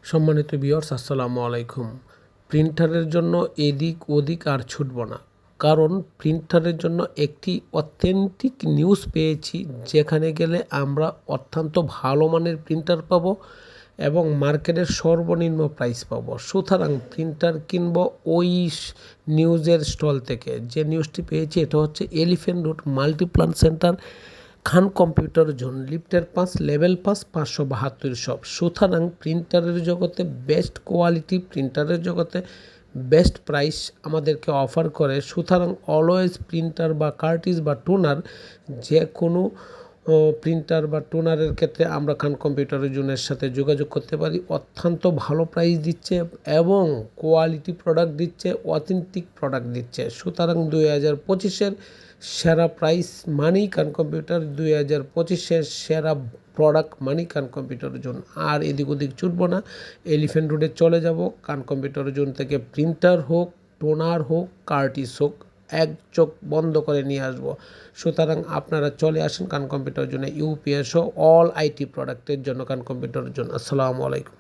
সম্মানিত ভিউয়ার্স, আসসালামু আলাইকুম। প্রিন্টারের জন্য এদিক ওদিক আর ছুটব না, কারণ প্রিন্টারের জন্য একটি অথেন্টিক নিউজ পেয়েছি, যেখানে গেলে আমরা অত্যন্ত ভালো মানের প্রিন্টার পাবো এবং মার্কেটের সর্বনিম্ন প্রাইস পাবো। সুতরাং প্রিন্টার কিনব ওই নিউজের স্টল থেকে। যে নিউজটি পেয়েছি এটা হচ্ছে এলিফ্যান্ট রোড মাল্টিপ্লান সেন্টার, খান কম্পিউটার জোন, লিফটের 5, লেভেল 5, 572 শপ। সুতরাং প্রিন্টারের জগতে বেস্ট কোয়ালিটি, প্রিন্টারের জগতে বেস্ট প্রাইস আমাদেরকে অফার করে। সুতরাং অলওয়েজ প্রিন্টার বা কার্টিজ বা টোনার, যে কোনো প্রিন্টার বা টোনারের ক্ষেত্রে আমরা খান কম্পিউটার জোনের সাথে যোগাযোগ করতে পারি। অত্যন্ত ভালো প্রাইস দিচ্ছে এবং কোয়ালিটি প্রোডাক্ট দিচ্ছে, অথেন্টিক প্রোডাক্ট দিচ্ছে। সুতরাং 2025-এর সেরা প্রাইস মানেই খান কম্পিউটার, 2025-এর সেরা প্রোডাক্ট মানেই খান কম্পিউটার জোন। আর এদিক ওদিক ছুটবো না, এলিফ্যান্ট রোডে চলে যাব। খান কম্পিউটার জোন থেকে প্রিন্টার হোক, টোনার হোক, কার্টিস হোক, এক চোখ বন্ধ করে নিয়ে আসবো। সুতরাং আপনারা চলে আসেন খান কম্পিউটার জোনে, ইউপিএস ও অল আইটি প্রোডাক্টের জন্য খান কম্পিউটার জোন। আসসালামু আলাইকুম।